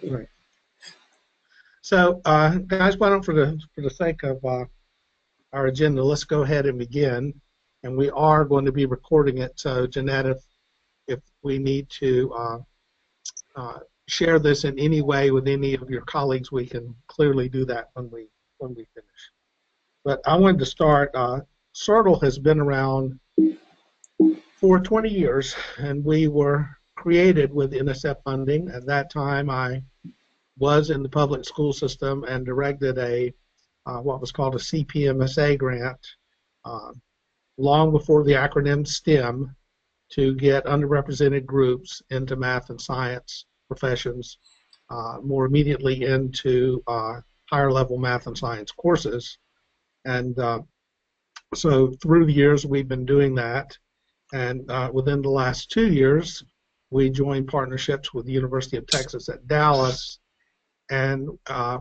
Right. So, guys, why don't, for the sake of our agenda, let's go ahead and begin. And we are going to be recording it. So, Jeanette, if we need to share this in any way with any of your colleagues, we can clearly do that when we finish. But I wanted to start. CERTL has been around for 20 years, and we were created with NSF funding. At that time, I was in the public school system and directed what was called a CPMSA grant long before the acronym STEM to get underrepresented groups into math and science professions, more immediately into higher level math and science courses. And so through the years we've been doing that, and within the last 2 years we joined partnerships with the University of Texas at Dallas. And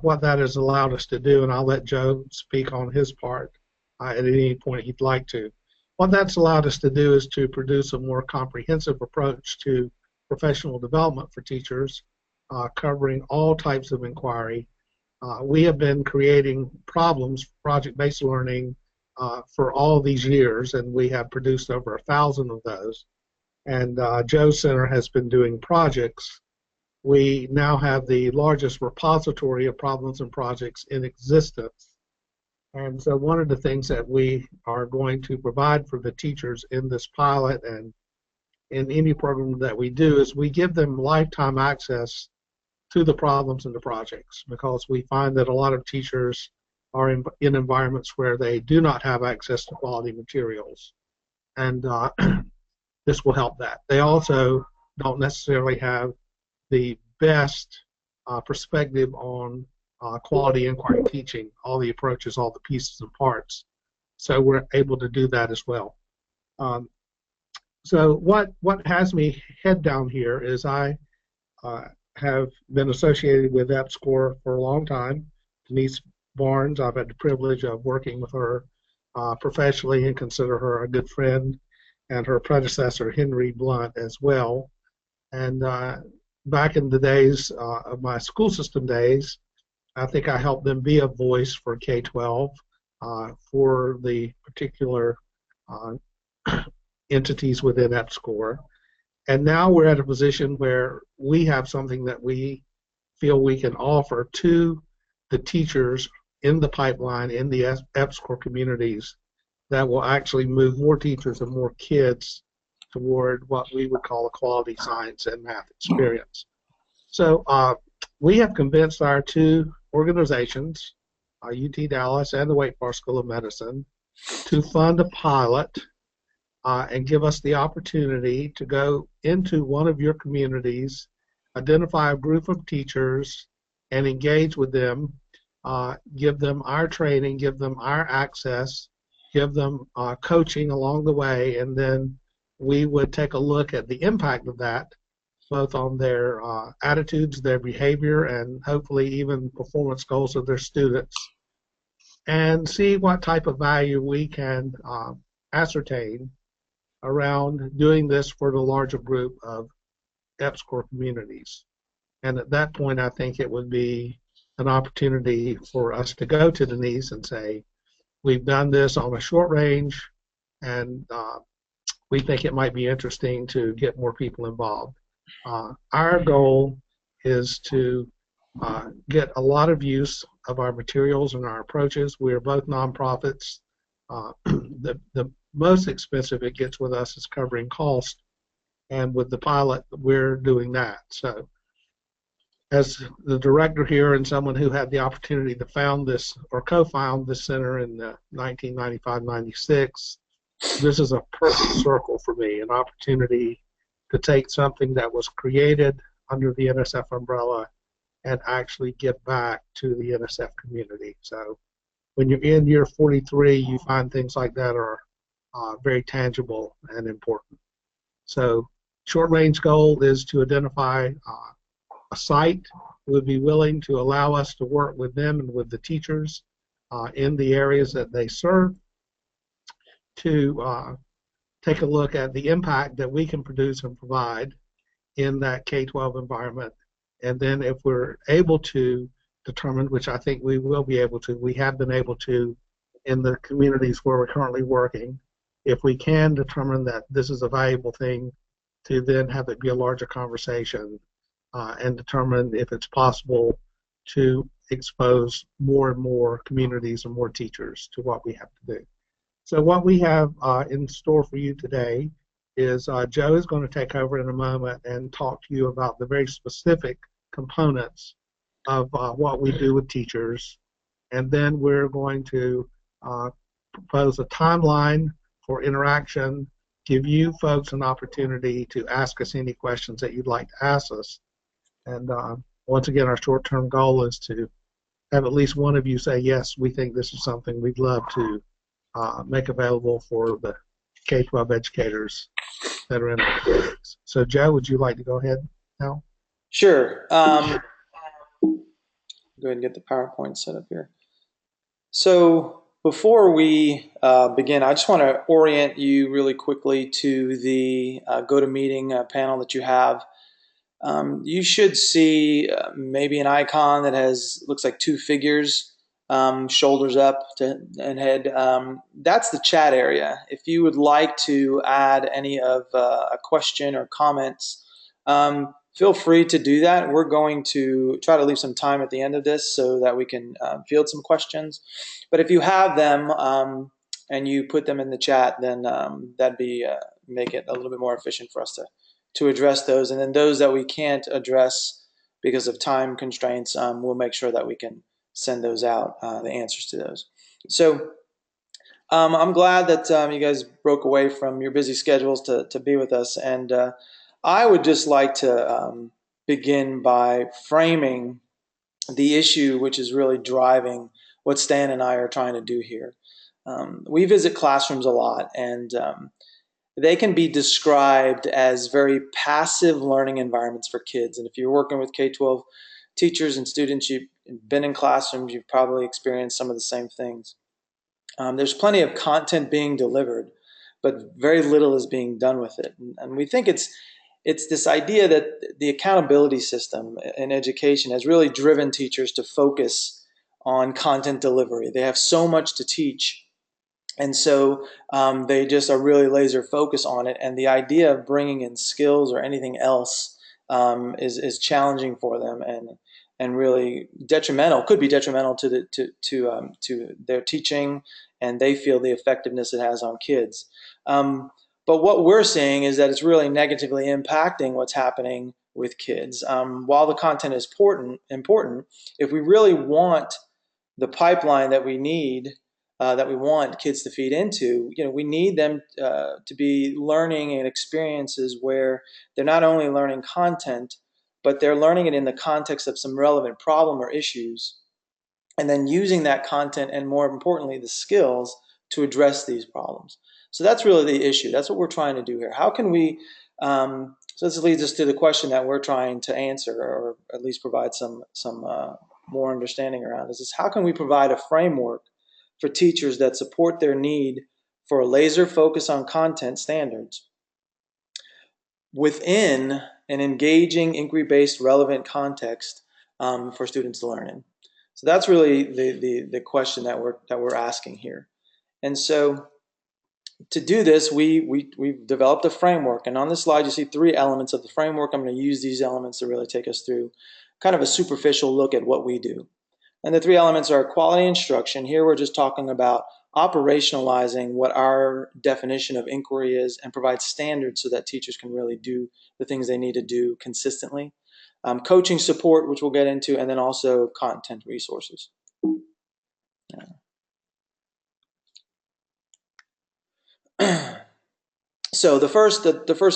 what that has allowed us to do, and I'll let Joe speak on his part at any point he'd like to. What that's allowed us to do is to produce a more comprehensive approach to professional development for teachers, covering all types of inquiry. We have been creating problems, project-based learning, for all these years, and we have produced over 1,000 of those. And Joe's Center has been doing projects. We now have the largest repository of problems and projects in existence. And so one of the things that we are going to provide for the teachers in this pilot and in any program that we do is we give them lifetime access to the problems and the projects, because we find that a lot of teachers are in environments where they do not have access to quality materials. And this will help that. They also don't necessarily have the best perspective on quality inquiry teaching, all the approaches, all the pieces and parts. So we're able to do that as well. So what has me head down here is I have been associated with EPSCoR for a long time. Denise Barnes, I've had the privilege of working with her professionally and consider her a good friend, and her predecessor, Henry Blunt, as well. And back in the days of my school system days, I think I helped them be a voice for K-12 for the particular entities within EPSCoR. And now we're at a position where we have something that we feel we can offer to the teachers in the pipeline in the EPSCoR communities that will actually move more teachers and more kids toward what we would call a quality science and math experience. So we have convinced our two organizations, UT Dallas and the Wake-UTD School of Medicine, to fund a pilot and give us the opportunity to go into one of your communities, identify a group of teachers, and engage with them, give them our training, give them our access, give them coaching along the way, and then we would take a look at the impact of that, both on their attitudes, their behavior, and hopefully even performance goals of their students, and see what type of value we can ascertain around doing this for the larger group of EPSCoR communities. And at that point, I think it would be an opportunity for us to go to Denise and say, we've done this on a short range, and we think it might be interesting to get more people involved. Our goal is to get a lot of use of our materials and our approaches. We are both nonprofits. The most expensive it gets with us is covering cost, and with the pilot, we're doing that. So as the director here and someone who had the opportunity to found this or co-found this center in 1995-96, this is a perfect circle for me, an opportunity to take something that was created under the NSF umbrella and actually get back to the NSF community. So when you're in year 43, you find things like that are very tangible and important. So short-range goal is to identify a site who would be willing to allow us to work with them and with the teachers in the areas that they serve, to take a look at the impact that we can produce and provide in that K-12 environment, And then if we're able to determine, which I think we will be able to, we have been able to in the communities where we're currently working, if we can determine that this is a valuable thing, to then have it be a larger conversation and determine if it's possible to expose more and more communities and more teachers to what we have to do. So what we have in store for you today is Joe is going to take over in a moment and talk to you about the very specific components of what we do with teachers. And then we're going to propose a timeline for interaction, give you folks an opportunity to ask us any questions that you'd like to ask us. And once again, our short-term goal is to have at least one of you say, yes, we think this is something we'd love to make available for the K-12 educators that are in our communities. So, Joe, would you like to go ahead now? Sure. Go ahead and get the PowerPoint set up here. So before we begin, I just want to orient you really quickly to the GoToMeeting panel that you have. You should see maybe an icon that looks like two figures, shoulders up and head. That's the chat area. If you would like to add any of a question or comments, feel free to do that. We're going to try to leave some time at the end of this so that we can field some questions. But if you have them and you put them in the chat, then that'd be make it a little bit more efficient for us to address those. And then those that we can't address because of time constraints, we'll make sure that we can send those out, the answers to those. So I'm glad that you guys broke away from your busy schedules to be with us. And I would just like to begin by framing the issue which is really driving what Stan and I are trying to do here. We visit classrooms a lot, and they can be described as very passive learning environments for kids. And if you're working with K-12 teachers and students, you've been in classrooms, you've probably experienced some of the same things. There's plenty of content being delivered, but very little is being done with it. And we think it's this idea that the accountability system in education has really driven teachers to focus on content delivery. They have so much to teach, and so they just are really laser focused on it. And the idea of bringing in skills or anything else is challenging for them and really detrimental. Could be detrimental to their teaching, and they feel the effectiveness it has on kids. But what we're seeing is that it's really negatively impacting what's happening with kids. While the content is important, if we really want the pipeline that we need, that we want kids to feed into, we need them to be learning and experiences where they're not only learning content, but they're learning it in the context of some relevant problem or issues, and then using that content and, more importantly, the skills to address these problems. So that's really the issue. That's what we're trying to do here. How can we, so this leads us to the question that we're trying to answer, or at least provide some more understanding around, is how can we provide a framework for teachers that support their need for a laser focus on content standards within an engaging, inquiry-based, relevant context for students to learn in. So that's really the question that we're asking here. And so to do this, we've developed a framework. And on this slide, you see three elements of the framework. I'm going to use these elements to really take us through kind of a superficial look at what we do. And the three elements are quality instruction. Here we're just talking about operationalizing what our definition of inquiry is and provide standards so that teachers can really do the things they need to do consistently. Coaching support, which we'll get into, and then also content resources. So the first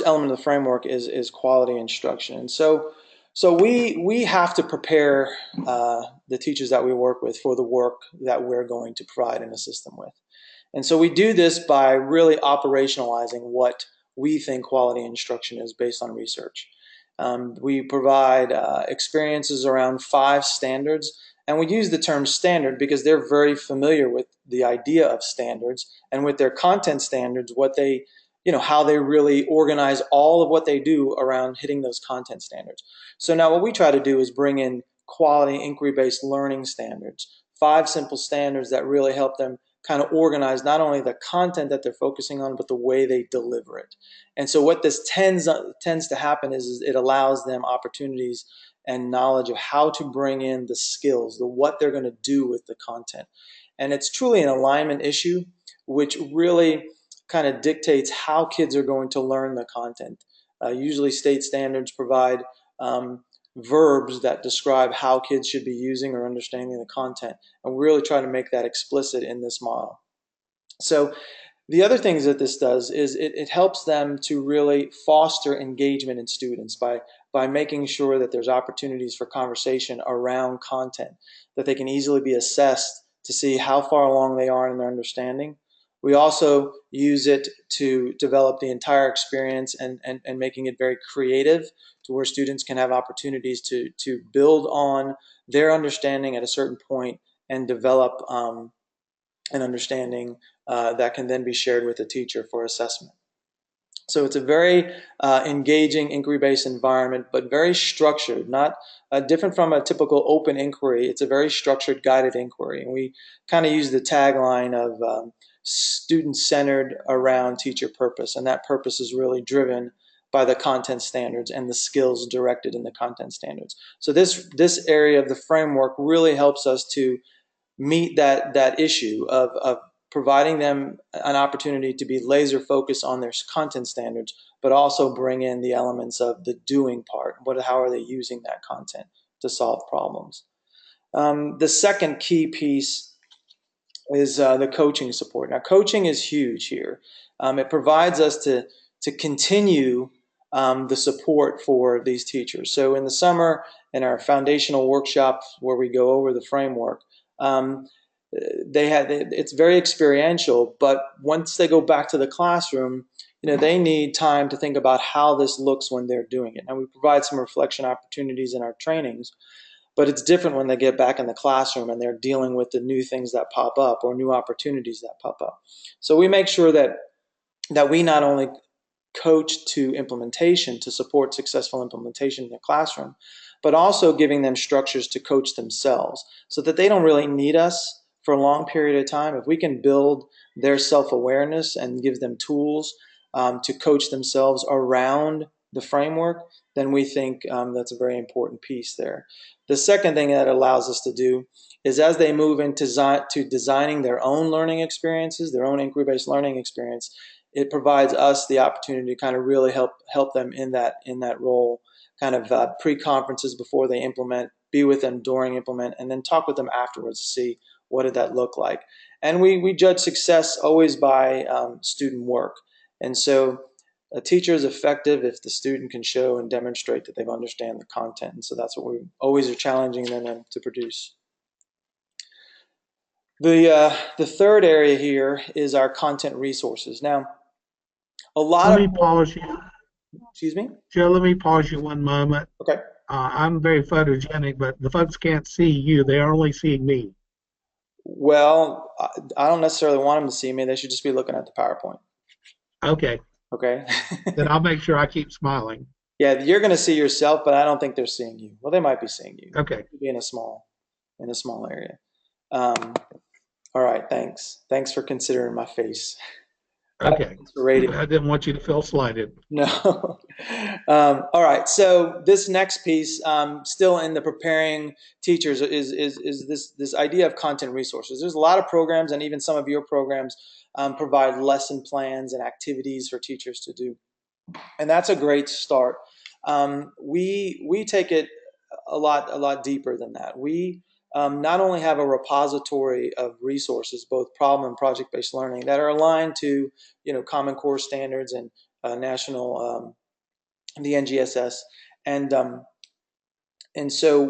element of the framework is quality instruction. And so we have to prepare the teachers that we work with for the work that we're going to provide and assist them with. And so we do this by really operationalizing what we think quality instruction is based on research. We provide experiences around 5 standards, and we use the term standard because they're very familiar with the idea of standards, and with their content standards, what they how they really organize all of what they do around hitting those content standards. So now what we try to do is bring in quality inquiry-based learning standards, 5 simple standards that really help them kind of organize not only the content that they're focusing on, but the way they deliver it. And so what this tends to happen is it allows them opportunities and knowledge of how to bring in the skills, the what they're going to do with the content. And it's truly an alignment issue, which really kind of dictates how kids are going to learn the content. Usually state standards provide verbs that describe how kids should be using or understanding the content. And we really try to make that explicit in this model. So the other things that this does is it helps them to really foster engagement in students by making sure that there's opportunities for conversation around content, that they can easily be assessed to see how far along they are in their understanding. We also use it to develop the entire experience and making it very creative to where students can have opportunities to build on their understanding at a certain point and develop an understanding that can then be shared with the teacher for assessment. So it's a very engaging inquiry-based environment, but very structured, not different from a typical open inquiry. It's a very structured guided inquiry. And we kind of use the tagline of student-centered around teacher purpose. And that purpose is really driven by the content standards and the skills directed in the content standards. So this area of the framework really helps us to meet that issue of providing them an opportunity to be laser focused on their content standards, but also bring in the elements of the doing part. How are they using that content to solve problems? The second key piece is the coaching support. Now, coaching is huge here. It provides us to continue the support for these teachers. So in the summer, in our foundational workshops where we go over the framework, it's very experiential, but once they go back to the classroom, they need time to think about how this looks when they're doing it. And we provide some reflection opportunities in our trainings, but it's different when they get back in the classroom and they're dealing with the new things that pop up or new opportunities that pop up. So we make sure that we not only coach to implementation to support successful implementation in the classroom, but also giving them structures to coach themselves so that they don't really need us for a long period of time. If we can build their self-awareness and give them tools to coach themselves around the framework, then we think that's a very important piece there. The second thing that allows us to do is as they move into designing their own learning experiences, their own inquiry-based learning experience, it provides us the opportunity to kind of really help them in that role, kind of pre-conferences before they implement, be with them during implement, and then talk with them afterwards to see what did that look like. And we judge success always by student work. And so a teacher is effective if the student can show and demonstrate that they've understand the content. And so that's what we always are challenging them to produce. The third area here is our content resources. Now, a lot Let of me pause you. excuse me. Joe, let me pause you one moment. Okay. I'm very photogenic, but the folks can't see you. They're only seeing me. Well, I don't necessarily want them to see me. They should just be looking at the PowerPoint. Okay. Okay. Then I'll make sure I keep smiling. Yeah, you're going to see yourself, but I don't think they're seeing you. Well, they might be seeing you. Okay. You'd be in a small area. All right. Thanks. Thanks for considering my face. Okay. Thanks for rating. I didn't want you to feel slighted. No. All right. So this next piece, still in the preparing teachers, is this idea of content resources. There's a lot of programs, and even some of your programs provide lesson plans and activities for teachers to do, and that's a great start. We take it a lot deeper than that. We not only have a repository of resources, both problem and project-based learning, that are aligned to Common Core standards and national the NGSS, and so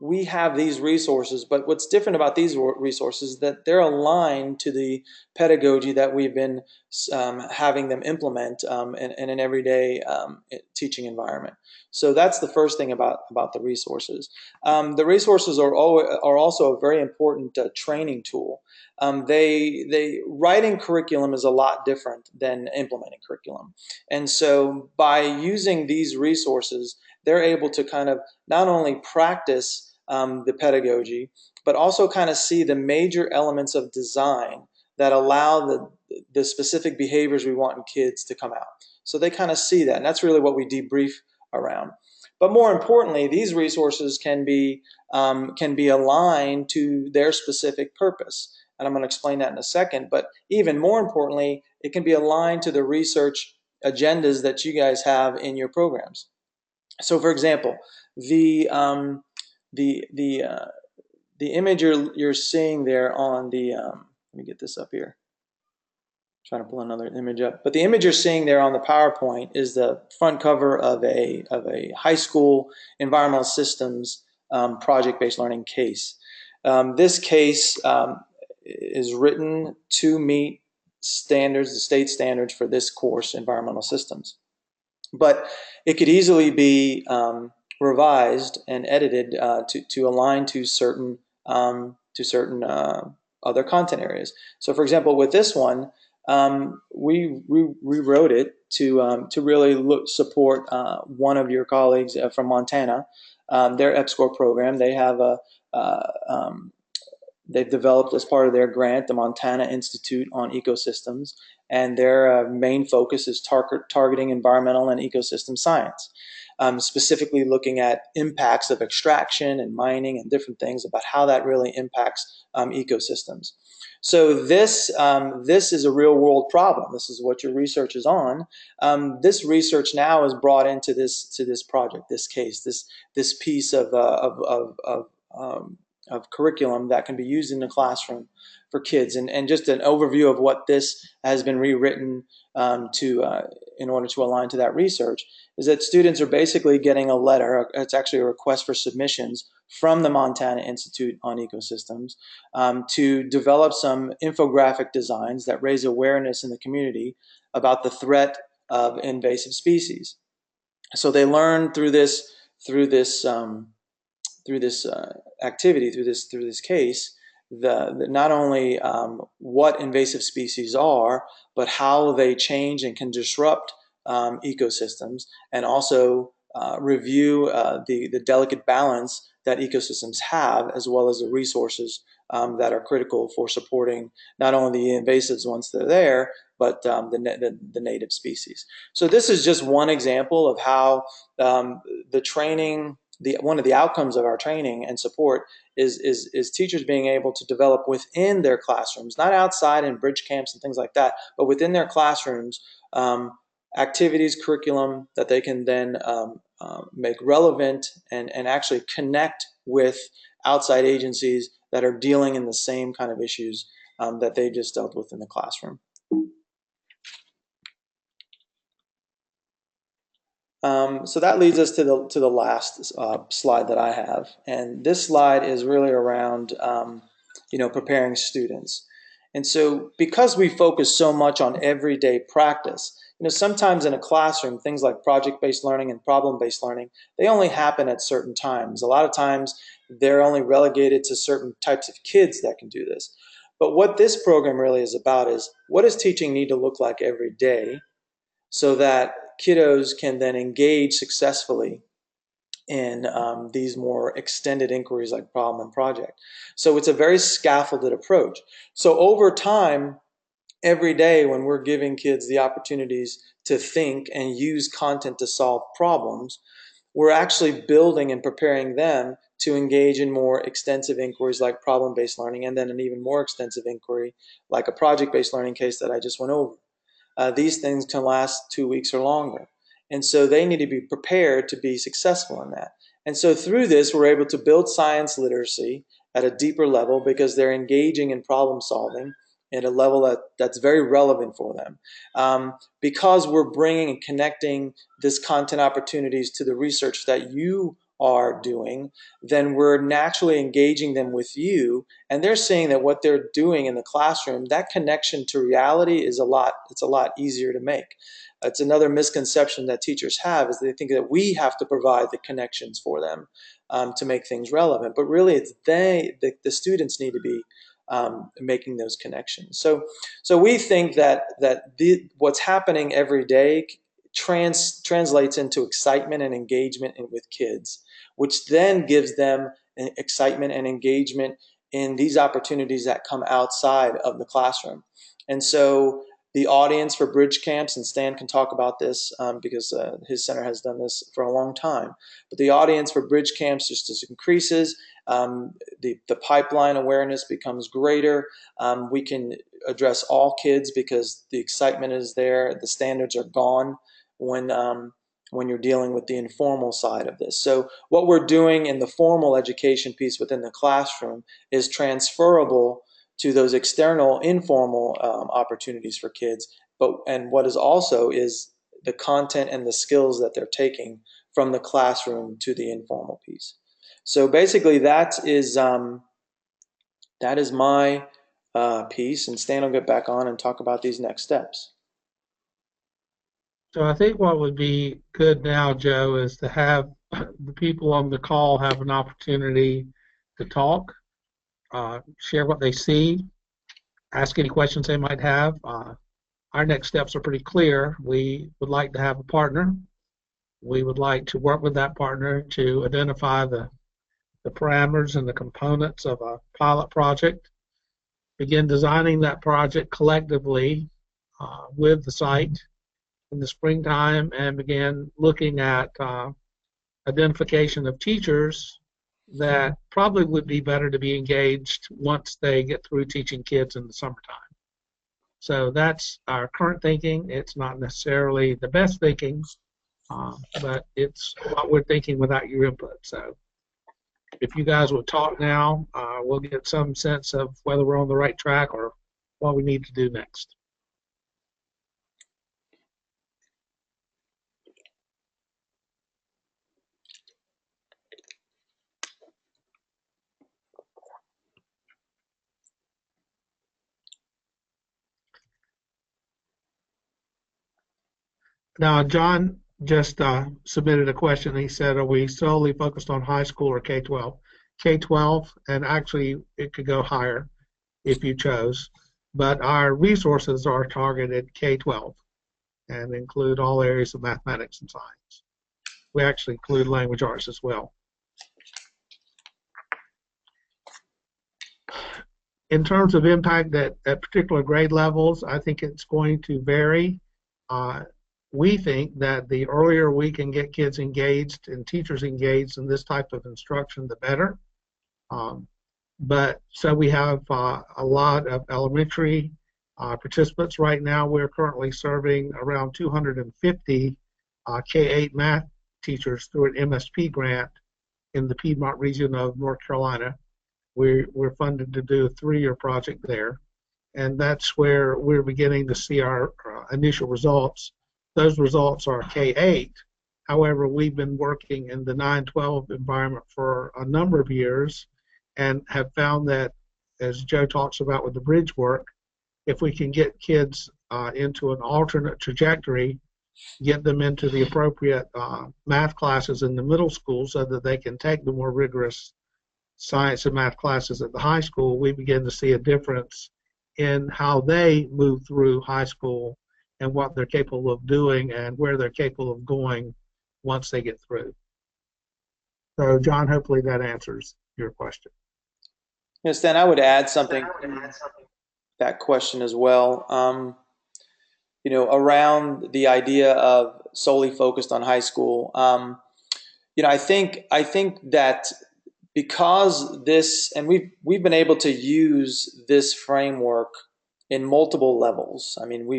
we have these resources, but what's different about these resources is that they're aligned to the pedagogy that we've been having them implement in an everyday teaching environment. So that's the first thing about the resources. The resources are also a very important training tool. They writing curriculum is a lot different than implementing curriculum, and so by using these resources, they're able to kind of not only practice the pedagogy, but also kind of see the major elements of design that allow the specific behaviors we want in kids to come out. So they kind of see that, and that's really what we debrief around. But more importantly, these resources can be aligned to their specific purpose, and I'm going to explain that in a second. But even more importantly, it can be aligned to the research agendas that you guys have in your programs. So, for example, the the the uh, the image you're seeing there on the let me get this up here. I'm trying to pull another image up, but the image you're seeing there on the PowerPoint is the front cover of a high school environmental systems project-based learning case. This case is written to meet standards, the state standards for this course, environmental systems. But it could easily be revised and edited to align to certain other content areas. So, for example, with this one, we rewrote it to really support one of your colleagues from Montana, their EPSCoR program. They have they've developed as part of their grant the Montana Institute on Ecosystems, and their main focus is targeting environmental and ecosystem science, specifically looking at impacts of extraction and mining and different things about how that really impacts ecosystems. So this is a real world problem. This is what your research is on. This research now is brought into this project, this case, this piece of curriculum that can be used in the classroom for kids. And just an overview of what this has been rewritten in order to align to that research is that students are basically getting a letter. It's actually a request for submissions from the Montana Institute on Ecosystems to develop some infographic designs that raise awareness in the community about the threat of invasive species. So they learn through this activity, through this case, not only what invasive species are, but how they change and can disrupt ecosystems, and also review the delicate balance that ecosystems have, as well as the resources that are critical for supporting not only the invasives once they're there, but the native species. So this is just one example of how the training, one of the outcomes of our training and support is teachers being able to develop within their classrooms, not outside in bridge camps and things like that, but within their classrooms, activities, curriculum that they can then make relevant and actually connect with outside agencies that are dealing in the same kind of issues that they just dealt with in the classroom. So that leads us to the last slide that I have, and this slide is really around preparing students. And so because we focus so much on everyday practice, sometimes in a classroom things like project-based learning and problem-based learning, they only happen at certain times. A lot of times they're only relegated to certain types of kids that can do this. But what this program really is about is, what does teaching need to look like every day so that kiddos can then engage successfully in these more extended inquiries like problem and project. So it's a very scaffolded approach. So over time, every day when we're giving kids the opportunities to think and use content to solve problems, we're actually building and preparing them to engage in more extensive inquiries like problem-based learning, and then an even more extensive inquiry like a project-based learning case that I just went over. These things can last 2 weeks or longer. And so they need to be prepared to be successful in that. And so through this, we're able to build science literacy at a deeper level because they're engaging in problem solving at a level that's very relevant for them. Because we're bringing and connecting this content opportunities to the research that you are doing, then we're naturally engaging them with you, and they're seeing that what they're doing in the classroom, that connection to reality it's a lot easier to make. It's another misconception that teachers have, is they think that we have to provide the connections for them to make things relevant, but really it's the students need to be making those connections. So we think that what's happening every day translates into excitement and engagement with kids, which then gives them excitement and engagement in these opportunities that come outside of the classroom. And so the audience for bridge camps, and Stan can talk about this because his center has done this for a long time, but the audience for bridge camps just increases. The pipeline awareness becomes greater. We can address all kids because the excitement is there. The standards are gone when you're dealing with the informal side of this. So what we're doing in the formal education piece within the classroom is transferable to those external informal opportunities for kids. And what is also is the content and the skills that they're taking from the classroom to the informal piece. So basically that is my piece, and Stan will get back on and talk about these next steps. So I think what would be good now, Joe, is to have the people on the call have an opportunity to talk, share what they see, ask any questions they might have. Our next steps are pretty clear. We would like to have a partner. We would like to work with that partner to identify the parameters and the components of a pilot project, begin designing that project collectively with the site in the springtime, and begin looking at identification of teachers that probably would be better to be engaged once they get through teaching kids in the summertime. So that's our current thinking. It's not necessarily the best thinking, but it's what we're thinking without your input. So if you guys will talk now, we'll get some sense of whether we're on the right track or what we need to do next. Now, John just submitted a question. He said, are we solely focused on high school or K-12? K-12, and actually it could go higher if you chose, but our resources are targeted K-12 and include all areas of mathematics and science. We actually include language arts as well. In terms of impact at particular grade levels, I think it's going to vary. We think that the earlier we can get kids engaged and teachers engaged in this type of instruction, the better. But so we have a lot of elementary participants right now. We're currently serving around 250 K-8 math teachers through an MSP grant in the Piedmont region of North Carolina. We're funded to do a 3-year project there, and that's where we're beginning to see our initial results. Those results are K-8. However, we've been working in the 9-12 environment for a number of years and have found that, as Joe talks about with the bridge work, if we can get kids into an alternate trajectory, get them into the appropriate math classes in the middle school so that they can take the more rigorous science and math classes at the high school, we begin to see a difference in how they move through high school and what they're capable of doing and where they're capable of going once they get through. So, John, hopefully that answers your question. Yes, Dan, I would add something to that question as well. Around the idea of solely focused on high school, I think that because this, and we've been able to use this framework in multiple levels. I mean,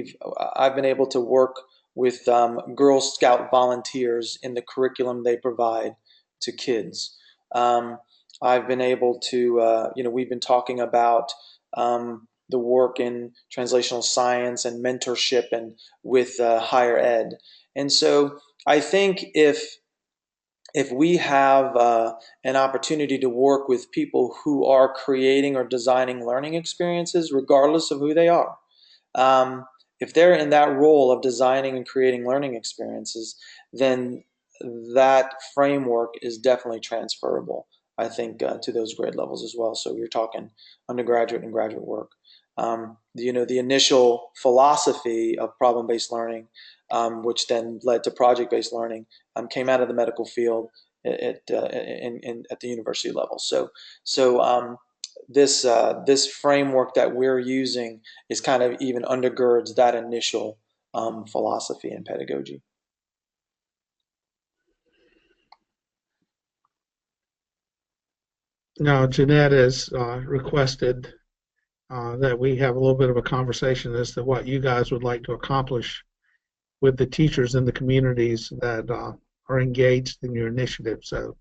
I've been able to work with Girl Scout volunteers in the curriculum they provide to kids. I've been able to, we've been talking about the work in translational science and mentorship and with higher ed. And so I think if if we have an opportunity to work with people who are creating or designing learning experiences, regardless of who they are, um, if they're in that role of designing and creating learning experiences, then that framework is definitely transferable, I think, to those grade levels as well. So you're talking undergraduate and graduate work. The initial philosophy of problem-based learning, which then led to project-based learning, came out of the medical field at the university level. So this framework that we're using is kind of even undergirds that initial philosophy and pedagogy. Now, Jeanette has requested that we have a little bit of a conversation as to what you guys would like to accomplish with the teachers in the communities that are engaged in your initiative. So,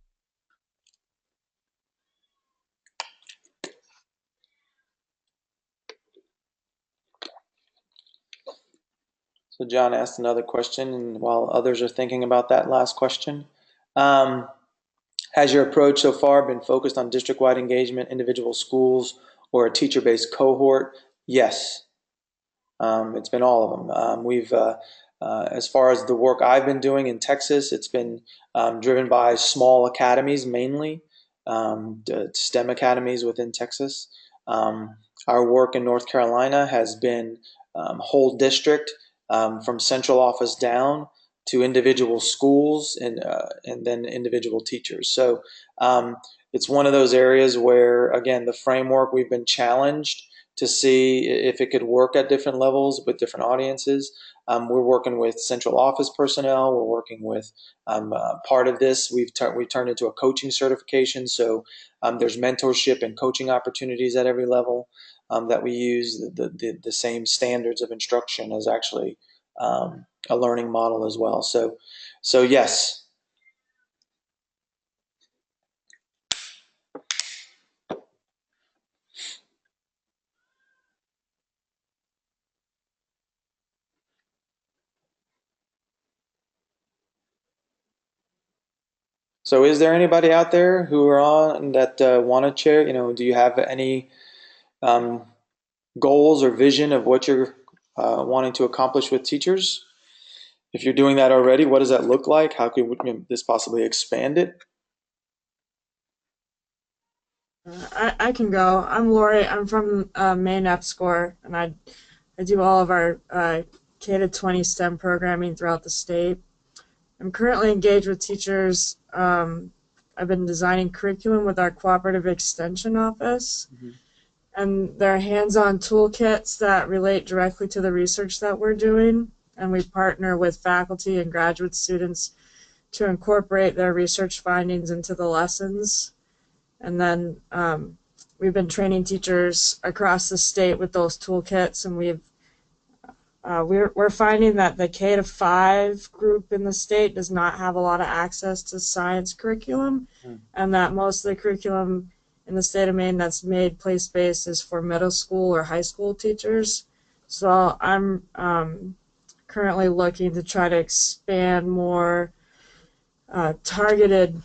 So John asked another question, and while others are thinking about that last question, um, has your approach so far been focused on district-wide engagement, individual schools, or a teacher-based cohort? Yes. It's been all of them. As far as the work I've been doing in Texas, it's been driven by small academies mainly, the STEM academies within Texas. Um, our work in North Carolina has been whole district, from central office down to individual schools and then individual teachers. So it's one of those areas where, again, the framework, we've been challenged to see if it could work at different levels with different audiences. We're working with central office personnel. We're working with part of this. We've turned into a coaching certification. So there's mentorship and coaching opportunities at every level that we use. The same standards of instruction as actually a learning model as well. So yes. So is there anybody out there who are on that want to share? Do you have any um, goals or vision of what you're wanting to accomplish with teachers? If you're doing that already, what does that look like? How could this possibly expand it? I can go. I'm Lori. I'm from Maine EPSCoR, and I do all of our K to 20 STEM programming throughout the state. I'm currently engaged with teachers. I've been designing curriculum with our cooperative extension office, Mhm. and they're hands-on toolkits that relate directly to the research that we're doing. And we partner with faculty and graduate students to incorporate their research findings into the lessons. And then we've been training teachers across the state with those toolkits, and we're finding that the K to 5 group in the state does not have a lot of access to science curriculum, Mm. and that most of the curriculum in the state of Maine that's made place-based is for middle school or high school teachers. So I'm currently looking to try to expand more targeted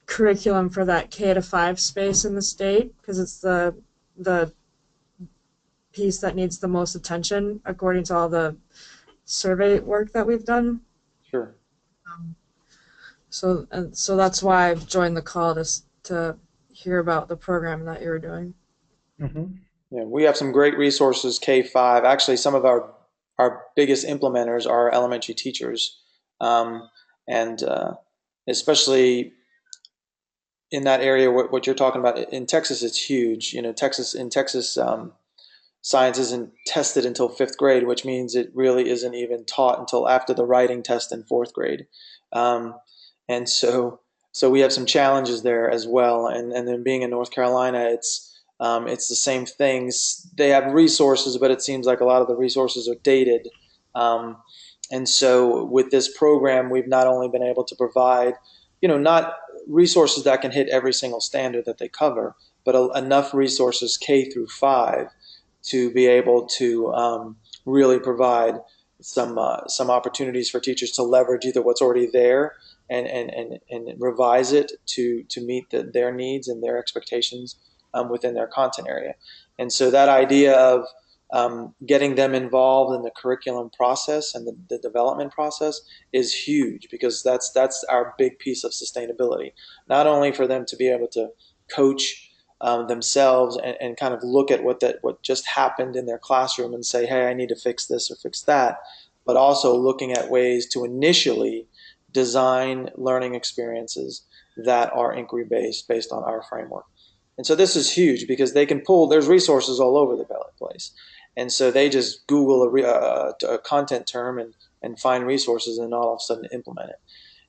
curriculum for that K to 5 space in the state, because it's the piece that needs the most attention according to all the survey work that we've done. Sure. So that's why I've joined the call to hear about the program that you were doing. mhm. Yeah, we have some great resources, K-5. Actually, some of our biggest implementers are elementary teachers, and especially in that area, what you're talking about in Texas, it's huge. Texas, science isn't tested until fifth grade, which means it really isn't even taught until after the writing test in fourth grade. Um, and so we have some challenges there as well. And then being in North Carolina, it's the same things. They have resources, but it seems like a lot of the resources are dated. Um, and so with this program, we've not only been able to provide, not resources that can hit every single standard that they cover, but enough resources K through 5 to be able to really provide some opportunities for teachers to leverage either what's already there and revise it to meet their needs and their expectations within their content area. And so that idea of getting them involved in the curriculum process and the development process is huge, because that's our big piece of sustainability. Not only for them to be able to coach themselves and kind of look at what just happened in their classroom and say, hey, I need to fix this or fix that, but also looking at ways to initially design learning experiences that are inquiry based on our framework. And so this is huge, because they can pull, there's resources all over the place. And so they just Google a content term and find resources and all of a sudden implement it.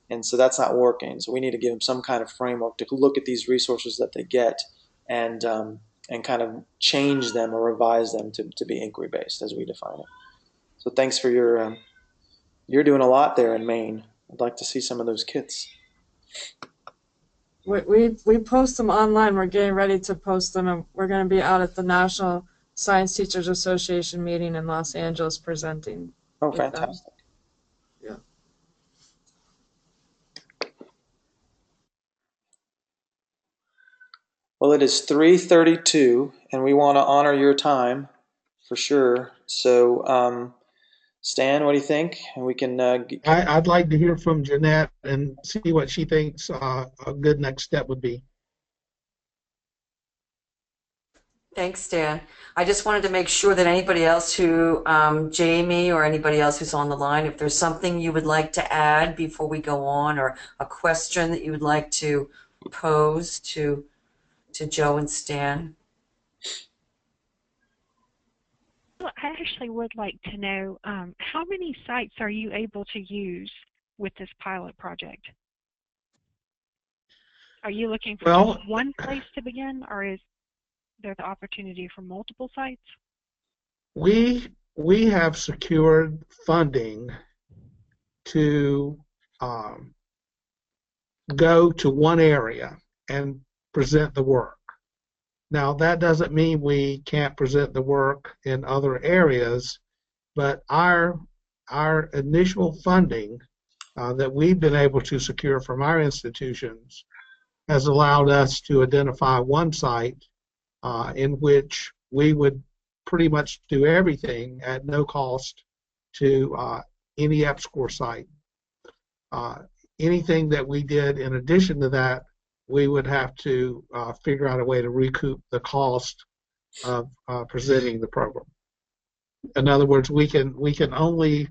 And so that's not working. So we need to give them some kind of framework to look at these resources that they get and kind of change them or revise them to be inquiry based as we define it. So thanks for you're doing a lot there in Maine. I'd like to see some of those kits. We post them online. We're getting ready to post them, and we're going to be out at the National Science Teachers Association meeting in Los Angeles presenting. Oh, fantastic. Yeah. Well, it is 3:32, and we want to honor your time for sure. So, Stan, what do you think? And we can. I'd like to hear from Jeanette and see what she thinks a good next step would be. Thanks, Stan. I just wanted to make sure that anybody else who, Jamie or anybody else who's on the line, if there's something you would like to add before we go on, or a question that you would like to pose to Joe and Stan. Well, I actually would like to know how many sites are you able to use with this pilot project? Are you looking for just one place to begin, or is there the opportunity for multiple sites? We have secured funding to go to one area and present the work. Now, that doesn't mean we can't present the work in other areas, but our initial funding that we've been able to secure from our institutions has allowed us to identify one site in which we would pretty much do everything at no cost to any EPSCoR site. Anything that we did in addition to that, we would have to figure out a way to recoup the cost of presenting the program. In other words, we can only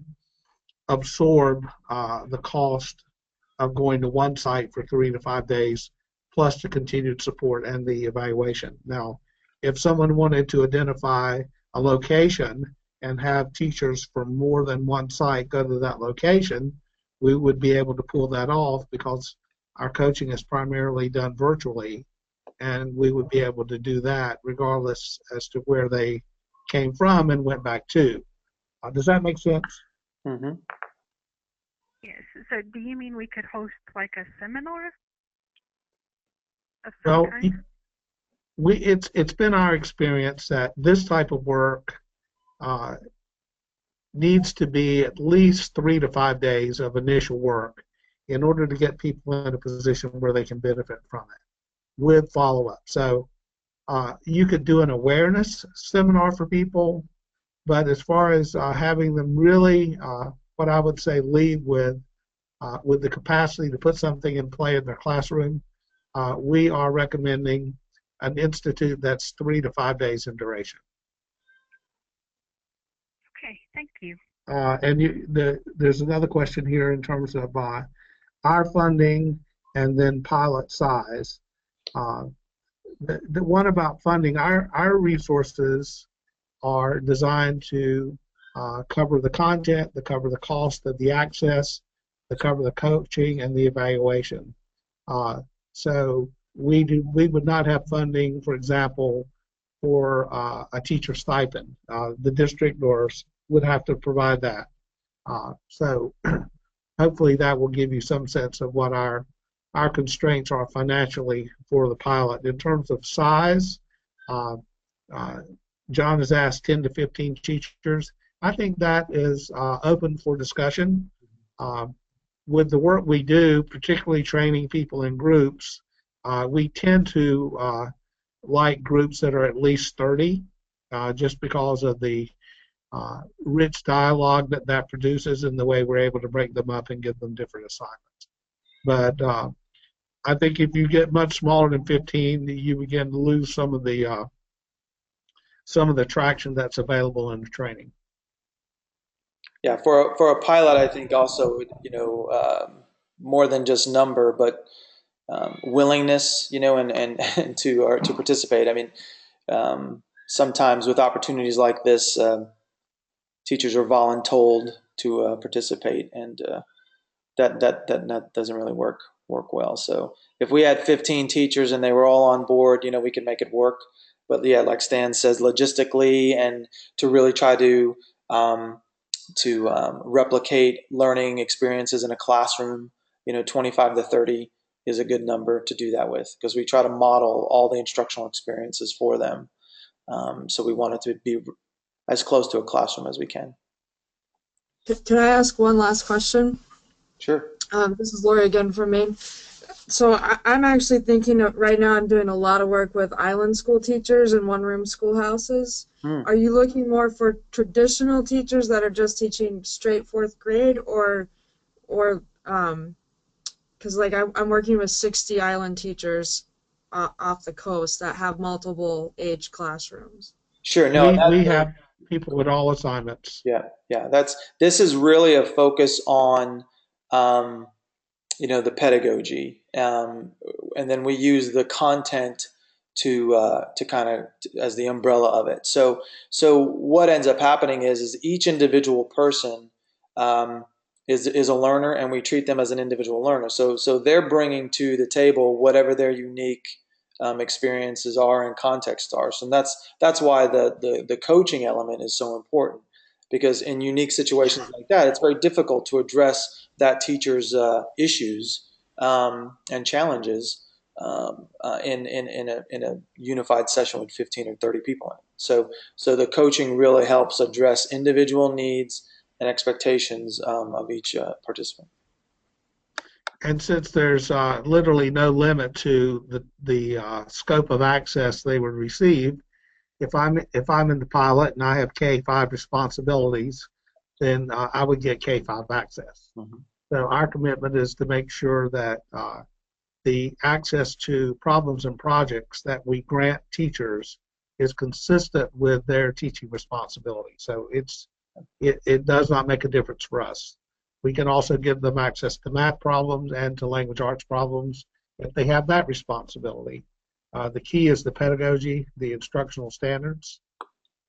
absorb the cost of going to one site for 3 to 5 days, plus the continued support and the evaluation. Now, if someone wanted to identify a location and have teachers from more than one site go to that location, we would be able to pull that off, because our coaching is primarily done virtually, and we would be able to do that regardless as to where they came from and went back to. Does that make sense? Mm-hmm. Yes. So do you mean we could host like a seminar of some Well, kind? it's been our experience that this type of work needs to be at least 3 to 5 days of initial work in order to get people in a position where they can benefit from it with follow-up. So you could do an awareness seminar for people, but as far as having them really, what I would say, leave with the capacity to put something in play in their classroom, we are recommending an institute that's 3 to 5 days in duration. Okay, thank you. And there's another question here in terms of our funding and then pilot size. The one about funding, our resources are designed to cover the content, to cover the cost of the access, to cover the coaching and the evaluation. So we would not have funding, for example, for a teacher stipend. The district would have to provide that. So hopefully that will give you some sense of what our constraints are financially for the pilot. In terms of size, John has asked 10 to 15 teachers. I think that is open for discussion. with the work we do, particularly training people in groups, we tend to like groups that are at least 30, just because of the rich dialogue that produces and the way we're able to break them up and give them different assignments. But I think if you get much smaller than 15, you begin to lose some of the traction that's available in the training. Yeah, for a pilot, I think also, more than just number, but willingness, and to participate. I mean, sometimes with opportunities like this, teachers are voluntold to participate, and that doesn't really work well. So if we had 15 teachers and they were all on board, we could make it work. But yeah, like Stan says, logistically, and to really try to replicate learning experiences in a classroom, 25 to 30 is a good number to do that with, because we try to model all the instructional experiences for them. So we want it to be as close to a classroom as we can. Can I ask one last question? Sure. This is Lori again from Maine. So I'm actually thinking of, right now I'm doing a lot of work with island school teachers and one-room schoolhouses. Are you looking more for traditional teachers that are just teaching straight fourth grade, or because like I'm working with 60 island teachers off the coast that have multiple age classrooms? Sure. No, we have people with all assignments. Yeah. This is really a focus on the pedagogy, and then we use the content to kind of as the umbrella of it. So what ends up happening is each individual person is a learner, and we treat them as an individual learner. So they're bringing to the table whatever their unique experiences are and contexts are. So that's why the coaching element is so important, because in unique situations like that, it's very difficult to address that teacher's issues and challenges in a unified session with 15 or 30 people in it. So the coaching really helps address individual needs and expectations of each participant. And since there's literally no limit to the scope of access they would receive, if I'm in the pilot and I have K-5 responsibilities, then I would get K-5 access. Mm-hmm. So our commitment is to make sure that the access to problems and projects that we grant teachers is consistent with their teaching responsibility. So it does not make a difference for us. We can also give them access to math problems and to language arts problems if they have that responsibility. The key is the pedagogy, the instructional standards,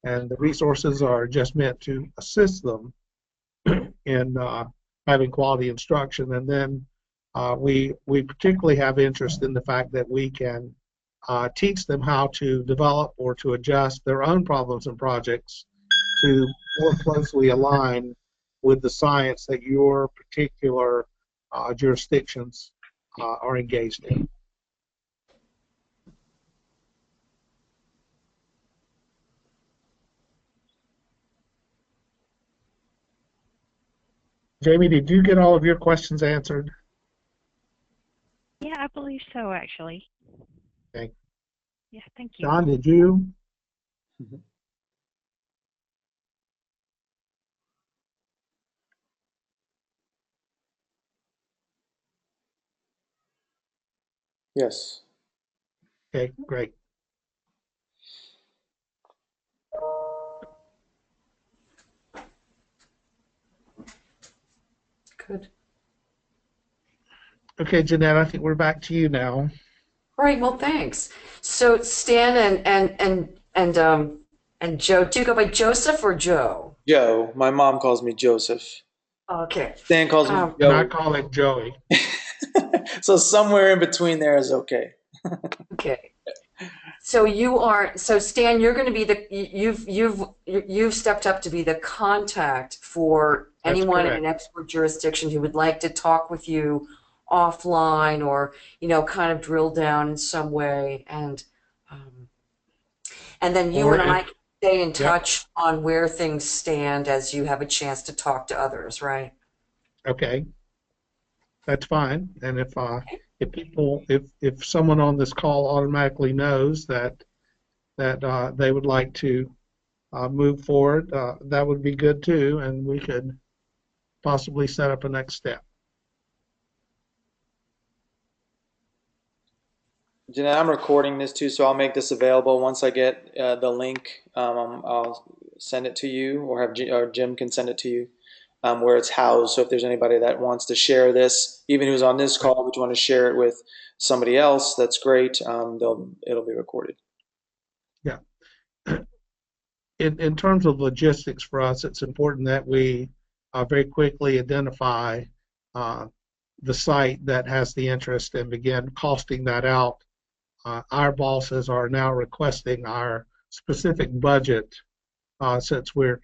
and the resources are just meant to assist them in having quality instruction. And then we particularly have interest in the fact that we can teach them how to develop or to adjust their own problems and projects to more closely align with the science that your particular jurisdictions are engaged in. Jamie, did you get all of your questions answered? Yeah, I believe so, actually. Okay. Yeah, thank you. John, did you? Mm-hmm. Yes. Okay, great. Good. Okay, Jeanette, I think we're back to you now. All right. Well, thanks. So Stan and Joe, do you go by Joseph or Joe? Joe. My mom calls me Joseph. Okay. Stan calls me And Joey. I call it Joey. So somewhere in between there is okay. Okay. So Stan, you're going to be you've stepped up to be the contact for anyone in an expert jurisdiction who would like to talk with you offline, or kind of drill down in some way, and then you and I can stay in touch on where things stand as you have a chance to talk to others, right? Okay. that's fine. And if someone on this call automatically knows that they would like to move forward, that would be good too, and we could possibly set up a next step. Jeanette, I'm recording this too, so I'll make this available once I get the link. I'll send it to you, or Jim can send it to you, where it's housed. So if there's anybody that wants to share this, even who's on this call, but you want to share it with somebody else, that's great. It'll be recorded. Yeah. In terms of logistics for us, it's important that we very quickly identify the site that has the interest and begin costing that out. Our bosses are now requesting our specific budget since we're,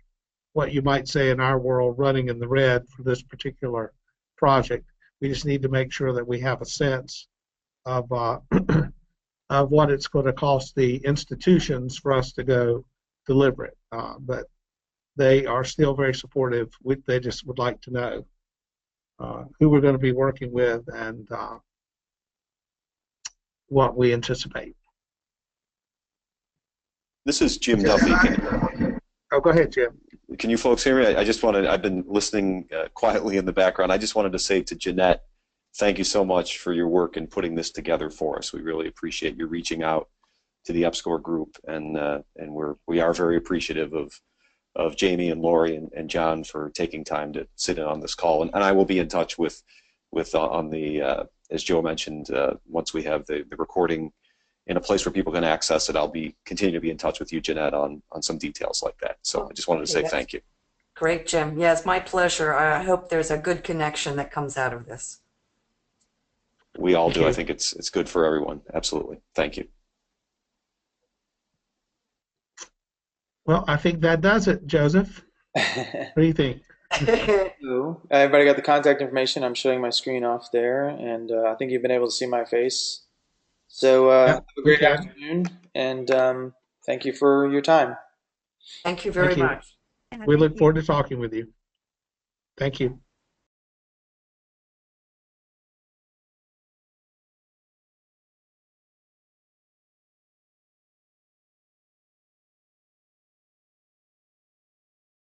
what you might say in our world, running in the red for this particular project. We just need to make sure that we have a sense of of what it's going to cost the institutions for us to go deliver it. But they are still very supportive. They just would like to know who we're going to be working with and what we anticipate. This is Jim Duffy. Oh, go ahead, Jim. Can you folks hear me? I just wanted, I've been listening quietly in the background. I just wanted to say to Jeanette, thank you so much for your work in putting this together for us. We really appreciate you reaching out to the EPSCoR group, and we are very appreciative of Jamie and Lori and John for taking time to sit in on this call. And I will be in touch with on the as Joe mentioned, once we have the recording in a place where people can access it, I'll continue to be in touch with you, Jeanette, on some details like that. So I just wanted to say thank you. Great, Jim. Yeah, it's my pleasure. I hope there's a good connection that comes out of this. We all do. I think it's good for everyone. Absolutely. Thank you. Well, I think that does it, Joseph. What do you think? Everybody got the contact information. I'm showing my screen off there, and I think you've been able to see my face. So have a great afternoon, and thank you for your time. Thank you very much. We look forward to talking with you. Thank you.